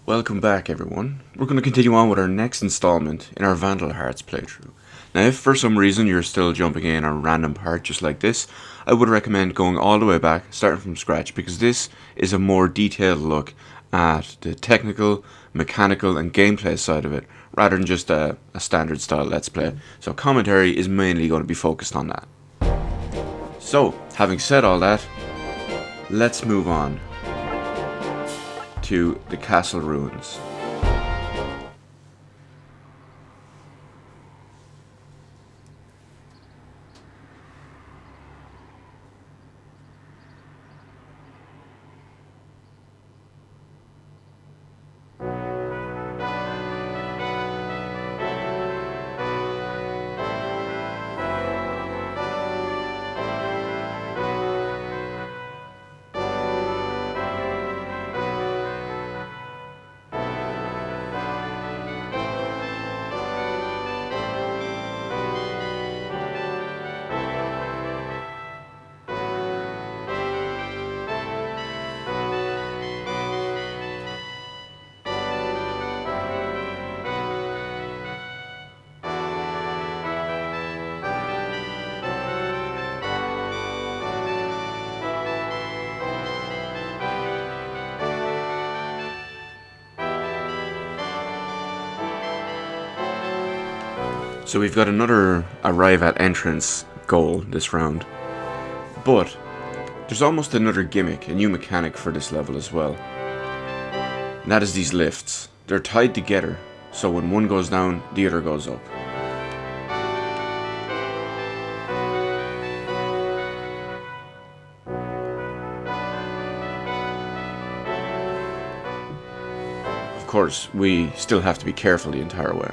Welcome back, everyone. We're going to continue on with our next installment in our Vandal Hearts playthrough. Now, if for some reason you're still jumping in on a random part just like this, I would recommend going all the way back, starting from scratch, because this is a more detailed look at the technical, mechanical, and gameplay side of it, rather than just a standard style Let's Play. So commentary is mainly going to be focused on that. So, having said all that, let's move on to the castle ruins. So we've got another arrive at entrance goal this round, but there's almost another gimmick, a new mechanic for this level as well. And that is these lifts. They're tied together, so when one goes down, the other goes up. Of course, we still have to be careful the entire way.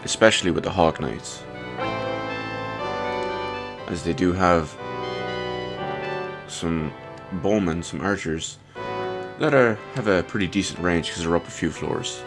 Especially with the Hawk Knights, as they do have some bowmen, some archers, that have a pretty decent range because they're up a few floors.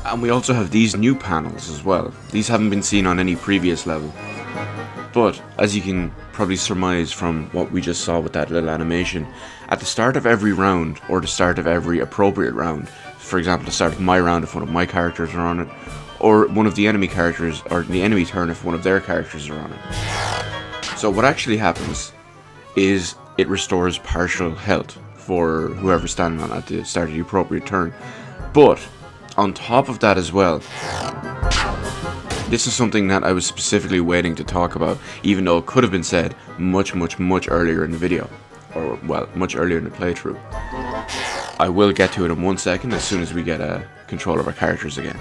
And we also have these new panels as well. These haven't been seen on any previous level. But, as you can probably surmise from what we just saw with that little animation, at the start of every round, or the start of every appropriate round, for example the start of my round if one of my characters are on it, or one of the enemy characters, or the enemy turn if one of their characters are on it. So what actually happens is it restores partial health for whoever's standing on at the start of the appropriate turn. But on top of that as well, this is something that I was specifically waiting to talk about, even though it could have been said much earlier in the video, or well, much earlier in the playthrough. I will get to it in 1 second as soon as we get control of our characters again.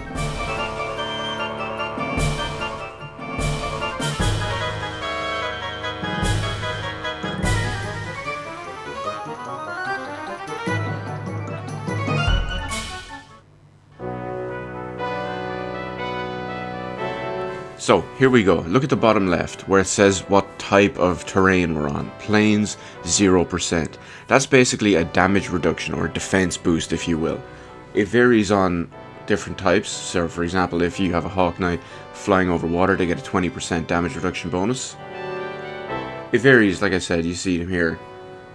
So, here we go. Look at the bottom left, where it says what type of terrain we're on. Plains, 0%. That's basically a damage reduction, or defense boost, if you will. It varies on different types. So, for example, if you have a Hawk Knight flying over water, they get a 20% damage reduction bonus. It varies, like I said, you see them here.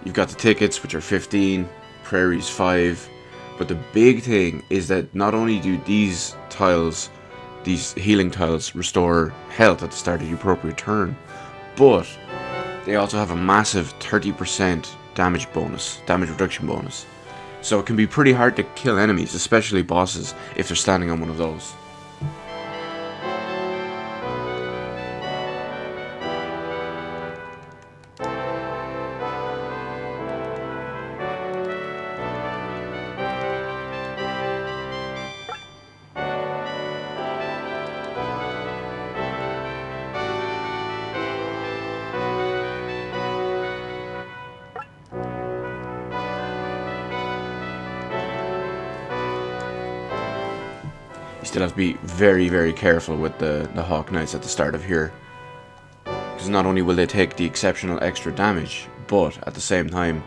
You've got the tickets, which are 15, prairies 5, But the big thing is that not only do these tiles, these healing tiles, restore health at the start of the appropriate turn, but they also have a massive 30% damage reduction bonus. So it can be pretty hard to kill enemies, especially bosses, if they're standing on one of those. You still have to be very, very careful with the Hawk Knights at the start of here. Because not only will they take the exceptional extra damage, but at the same time,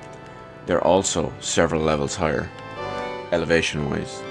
they're also several levels higher, elevation-wise.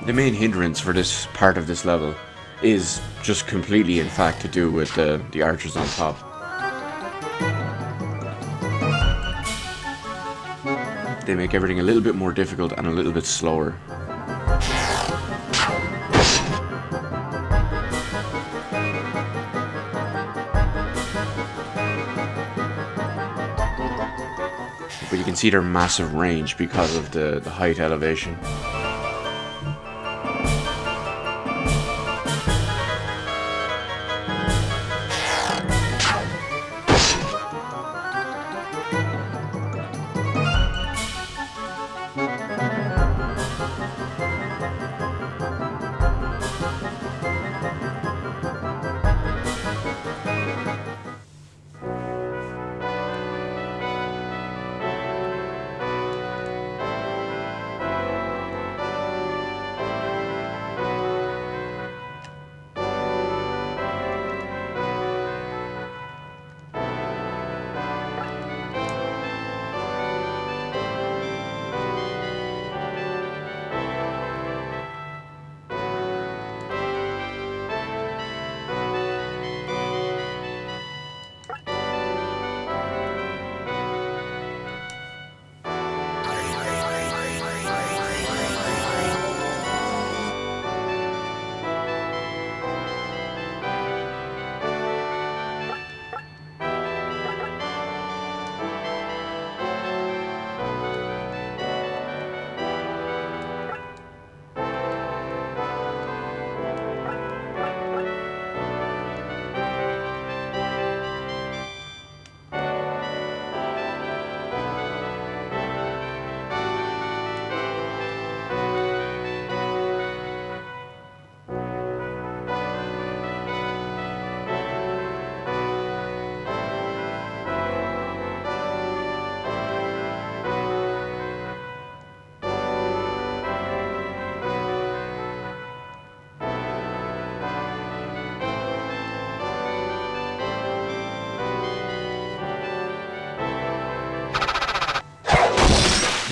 The main hindrance for this part of this level is just completely, in fact, to do with the archers on top. They make everything a little bit more difficult and a little bit slower. But you can see their massive range because of the height elevation.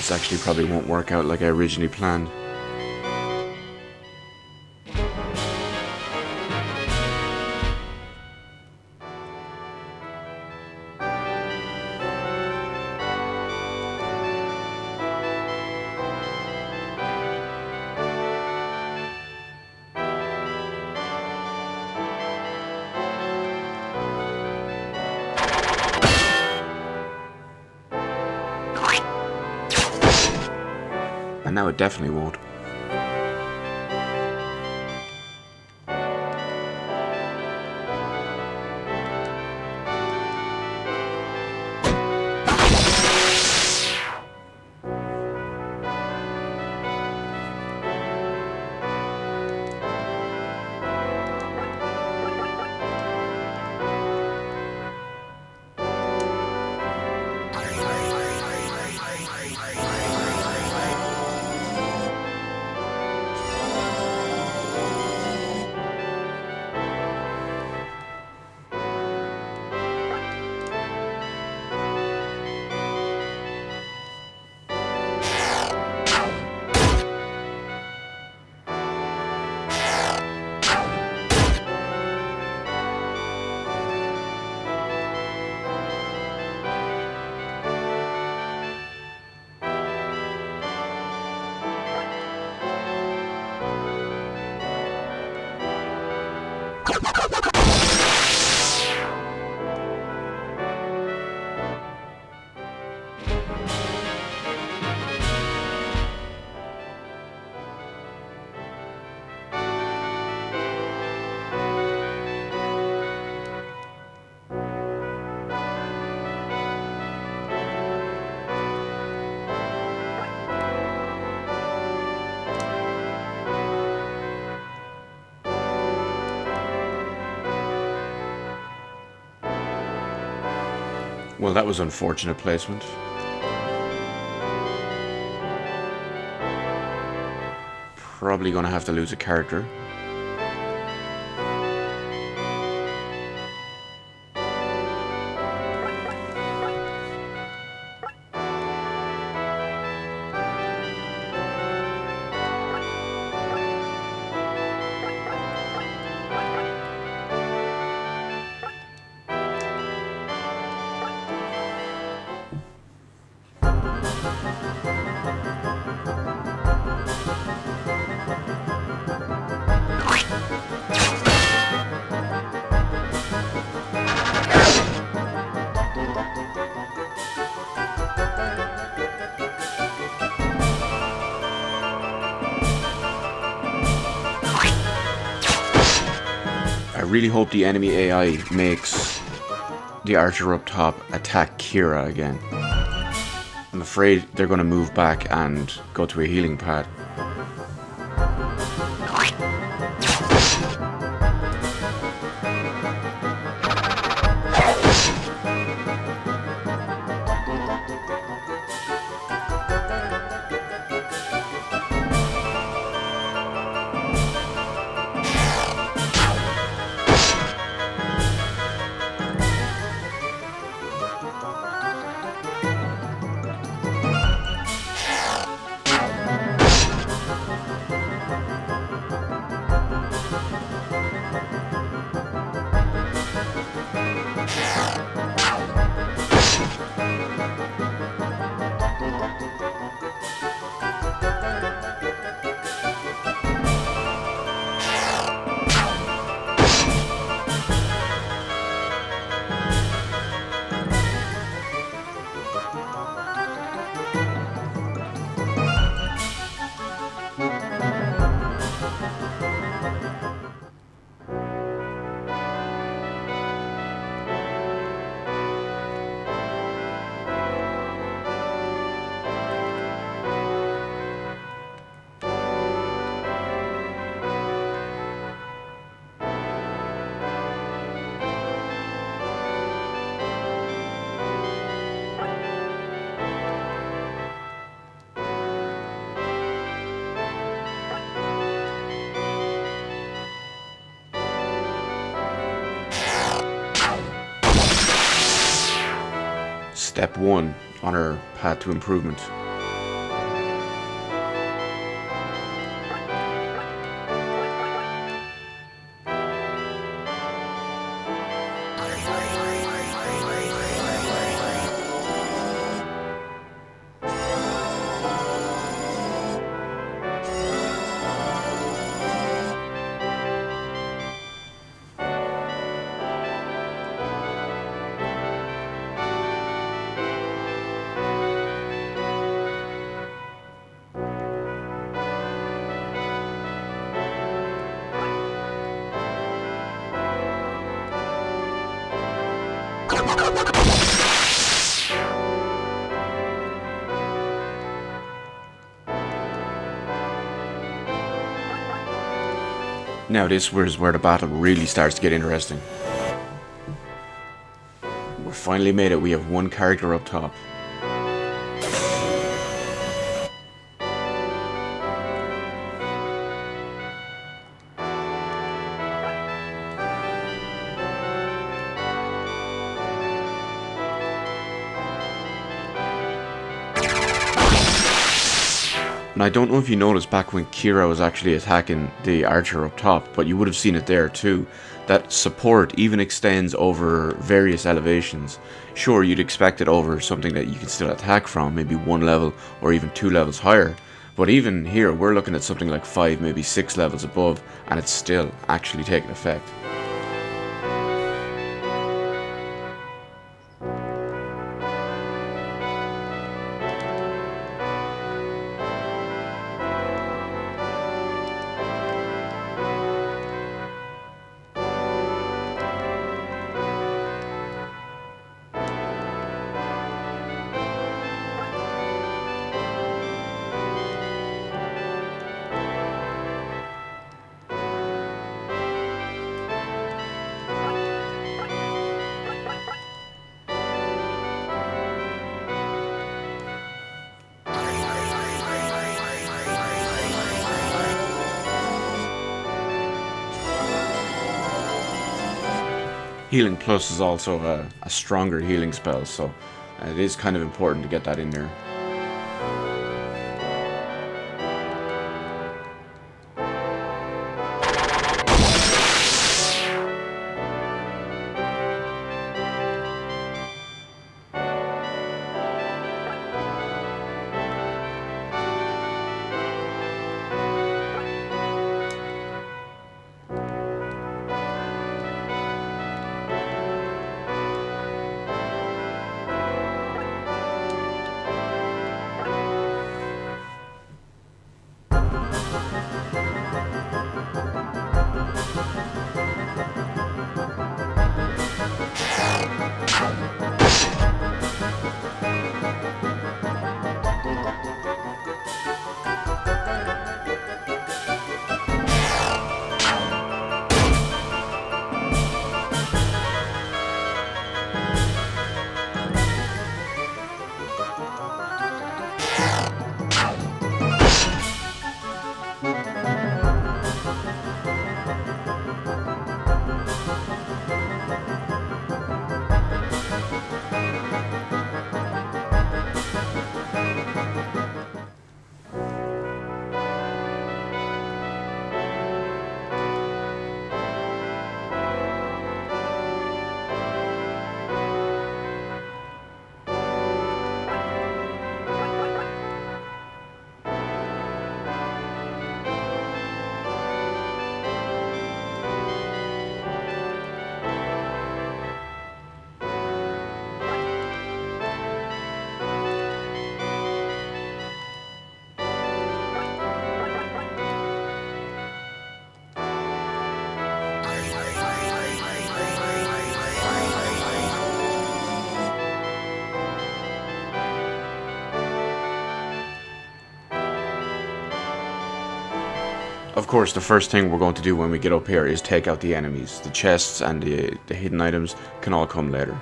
this actually probably won't work out like I originally planned. And now it definitely won't. Well, that was unfortunate placement. Probably gonna have to lose a character. I really hope the enemy AI makes the archer up top attack Kira again. I'm afraid they're going to move back and go to a healing pad. Step 1 on our path to improvement. Now this is where the battle really starts to get interesting. We finally made it. We have one character up top. And I don't know if you noticed back when Kira was actually attacking the archer up top, but you would have seen it there too. That support even extends over various elevations. Sure, you'd expect it over something that you can still attack from, maybe 1 level or even 2 levels higher. But even here, we're looking at something like 5, maybe 6 levels above, and it's still actually taking effect. Healing Plus is also a stronger healing spell, so it is kind of important to get that in there. Of course, the first thing we're going to do when we get up here is take out the enemies. The chests and the hidden items can all come later.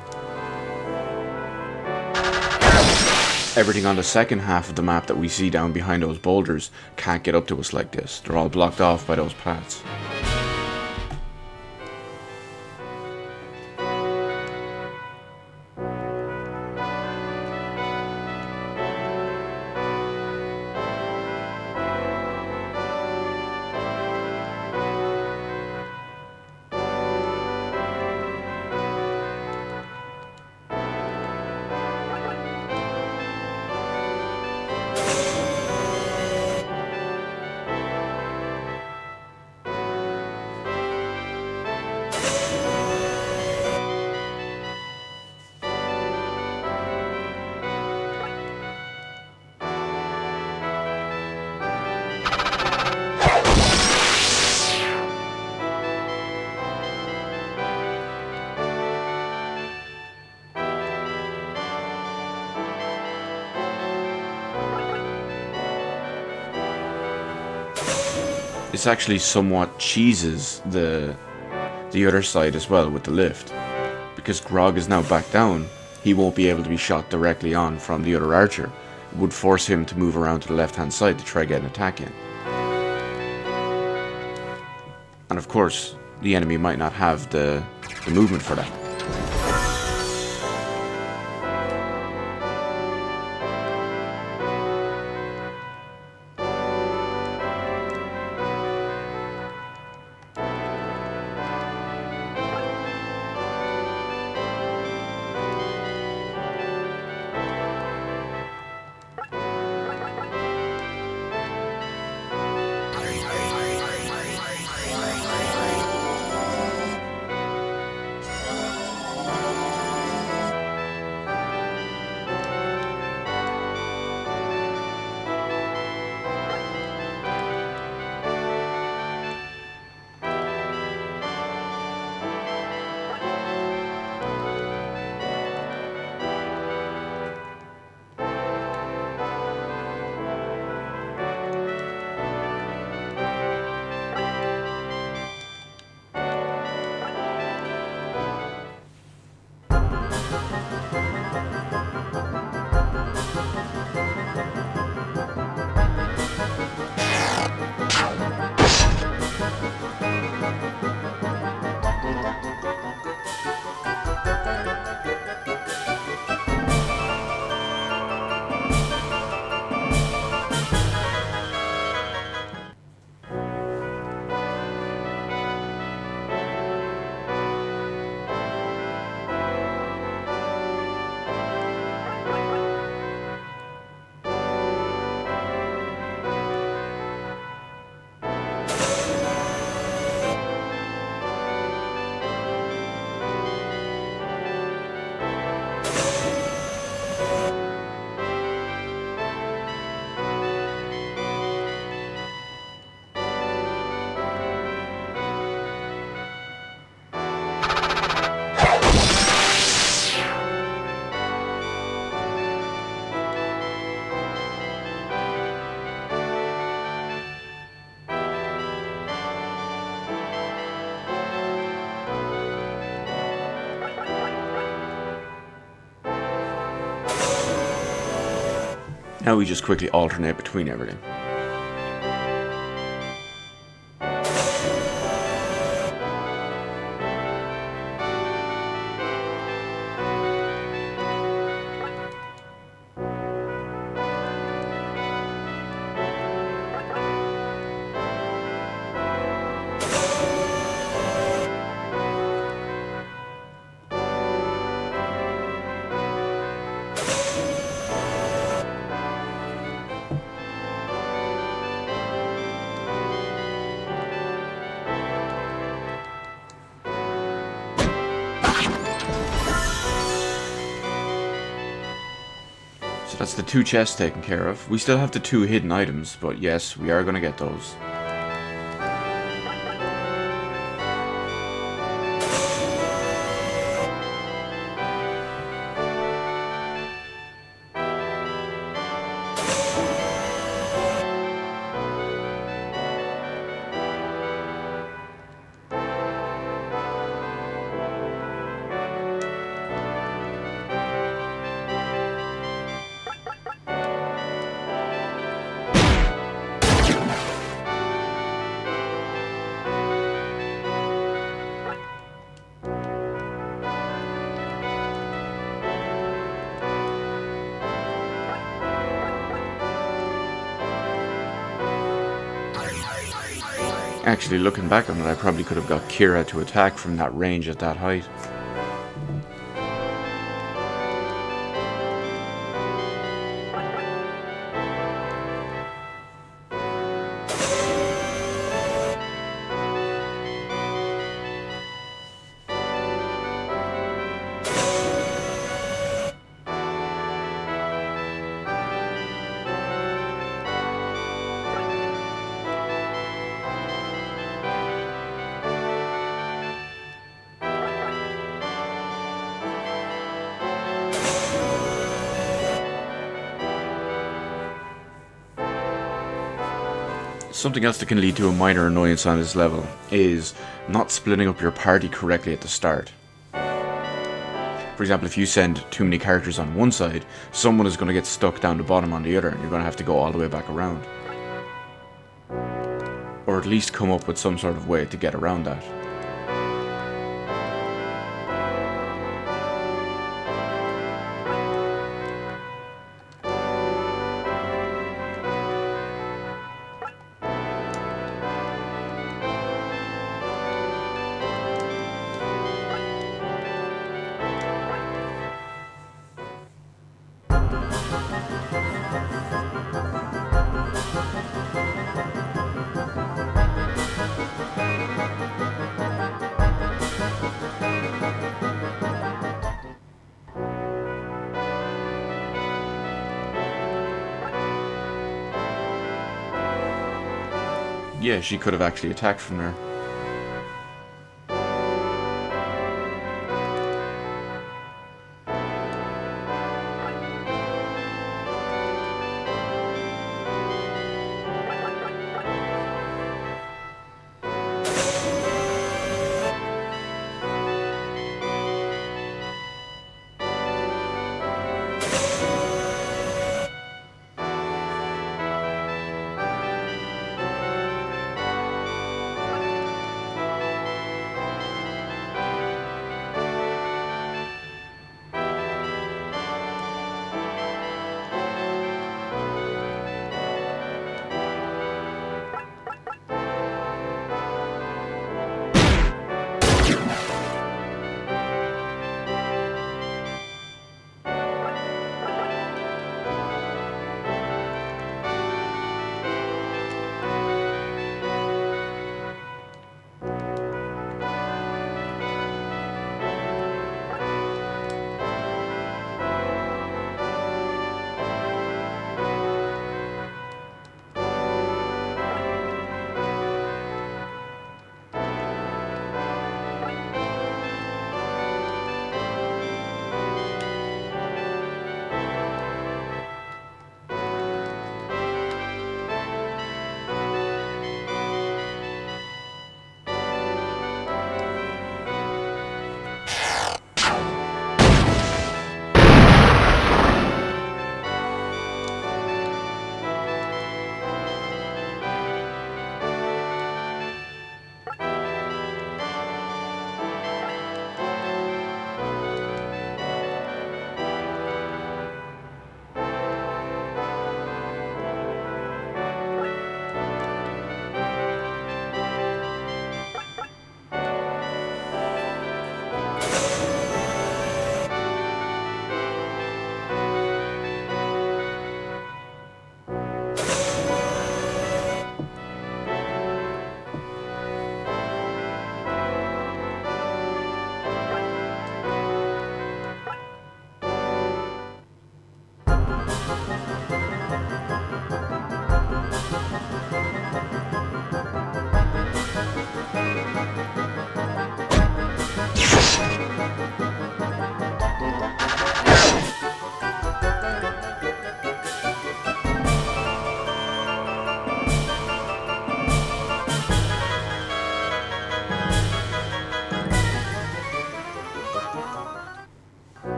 Everything on the second half of the map that we see down behind those boulders can't get up to us like this. They're all blocked off by those paths. this actually somewhat cheeses the other side as well with the lift. Because Grog is now back down, he won't be able to be shot directly on from the other archer. It would force him to move around to the left hand side to try get an attack in. And of course, the enemy might not have the movement for that. Now we just quickly alternate between everything. So that's the 2 chests taken care of. We still have the 2 hidden items, but yes, we are going to get those. Actually, looking back on it, I probably could have got Kira to attack from that range at that height. Something else that can lead to a minor annoyance on this level is not splitting up your party correctly at the start. For example, if you send too many characters on one side, someone is going to get stuck down the bottom on the other, and you're going to have to go all the way back around. Or at least come up with some sort of way to get around that. Yeah, she could have actually attacked from there.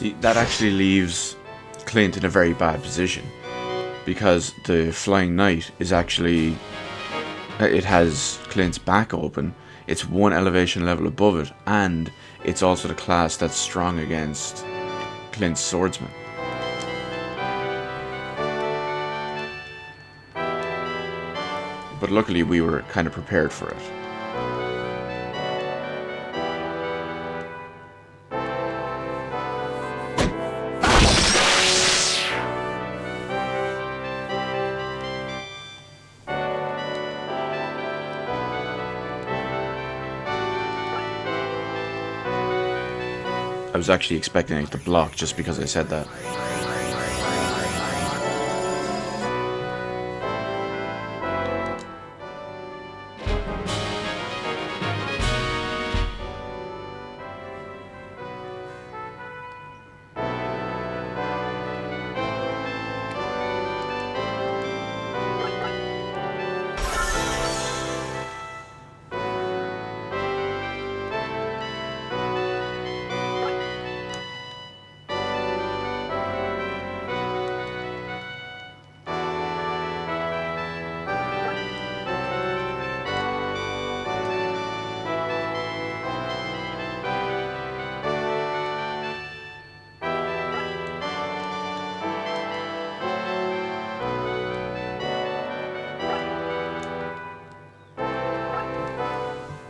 See, that actually leaves Clint in a very bad position, because the Flying Knight is actually, it has Clint's back open, it's one elevation level above it, and it's also the class that's strong against Clint's swordsman. But luckily we were kind of prepared for it. I was actually expecting it to block just because I said that.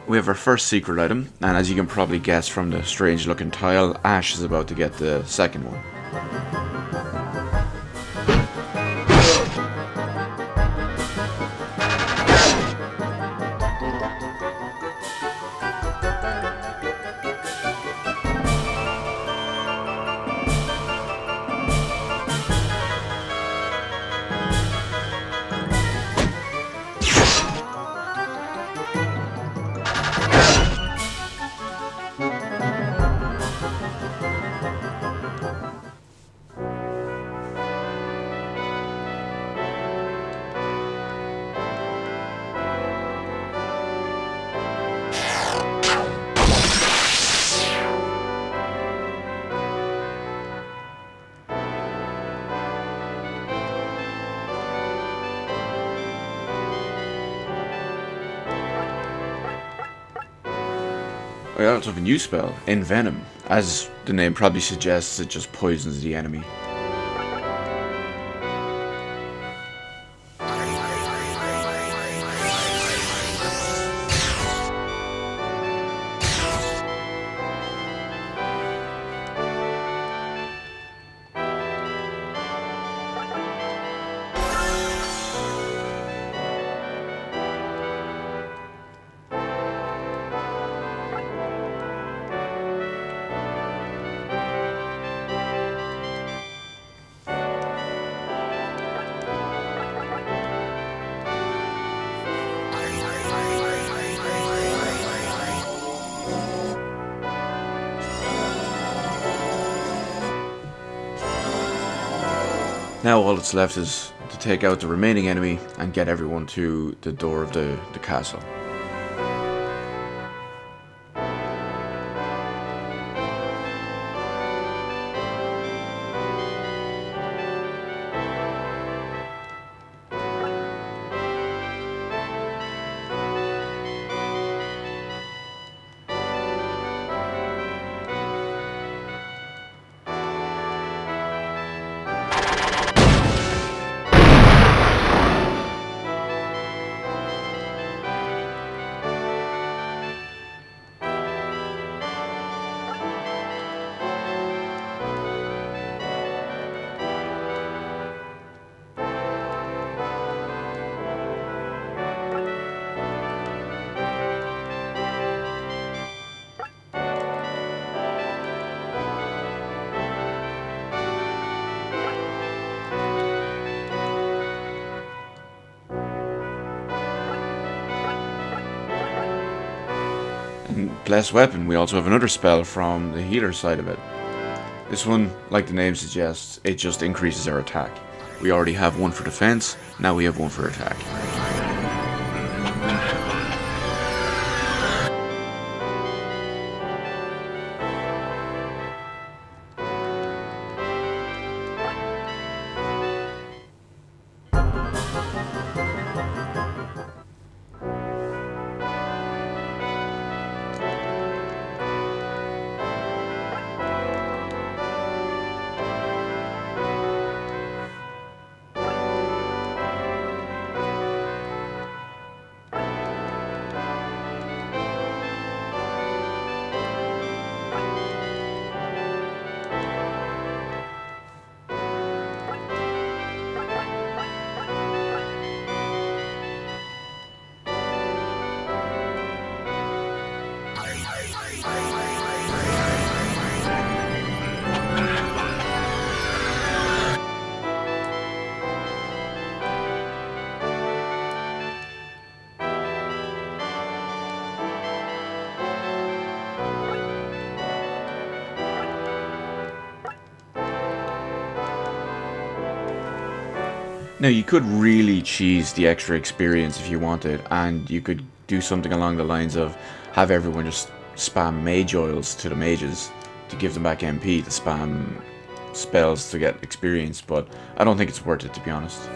We have our first secret item, and as you can probably guess from the strange looking tile, Ash is about to get the second one. We also have a new spell, Envenom. As the name probably suggests, it just poisons the enemy. Now all that's left is to take out the remaining enemy and get everyone to the door of the castle. Blessed Weapon, we also have another spell from the healer side of it. This one, like the name suggests, it just increases our attack. We already have one for defense, now we have one for attack. Now, you could really cheese the extra experience if you wanted, and you could do something along the lines of have everyone just spam mage oils to the mages to give them back MP, to spam spells to get experience, but I don't think it's worth it, to be honest.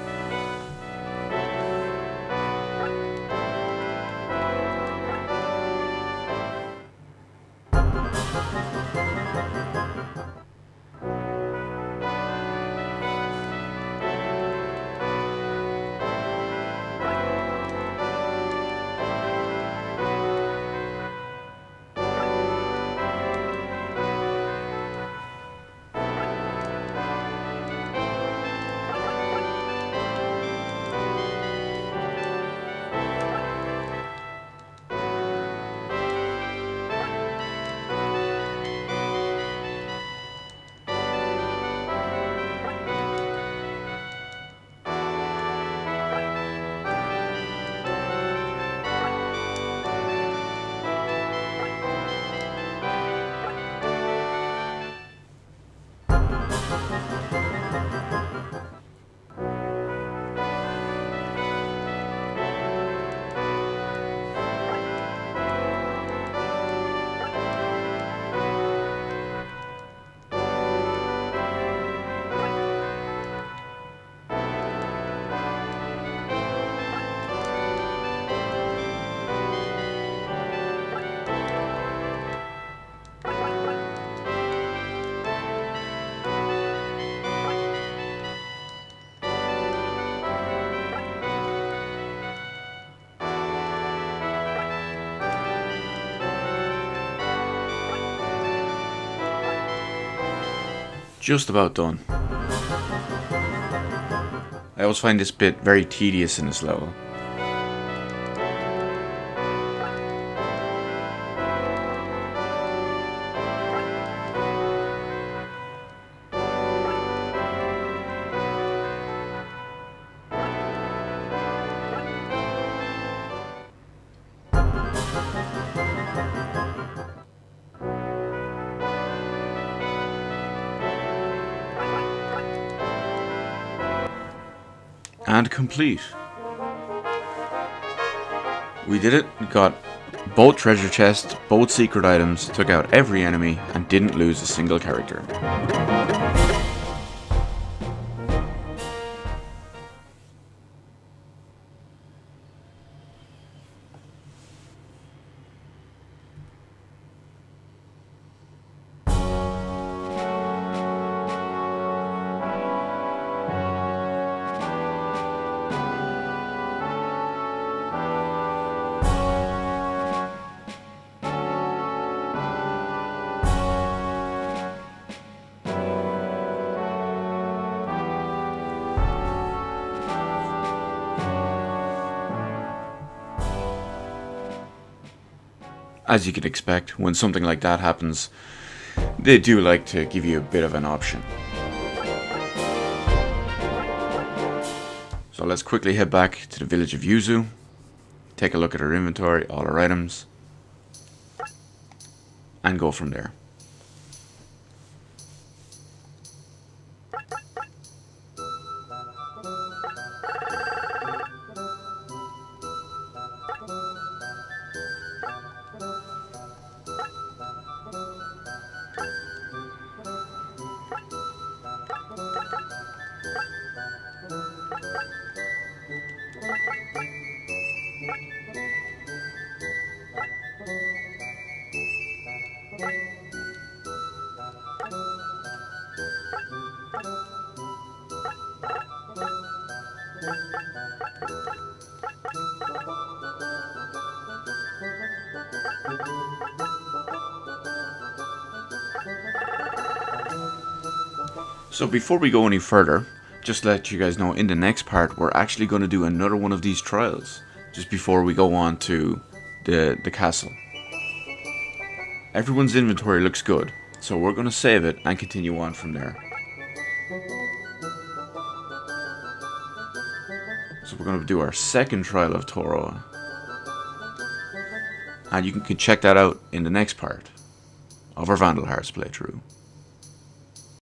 Just about done. I always find this bit very tedious in this level. And complete. We did it. We got both treasure chests, both secret items, took out every enemy, and didn't lose a single character. As you can expect, when something like that happens, they do like to give you a bit of an option. So let's quickly head back to the village of Yuzu, take a look at our inventory, all our items, and go from there. So before we go any further, just to let you guys know, in the next part we're actually going to do another one of these trials, just before we go on to the castle. Everyone's inventory looks good, so we're going to save it and continue on from there. So we're going to do our second trial of Toro, and you can check that out in the next part of our Vandal Hearts playthrough.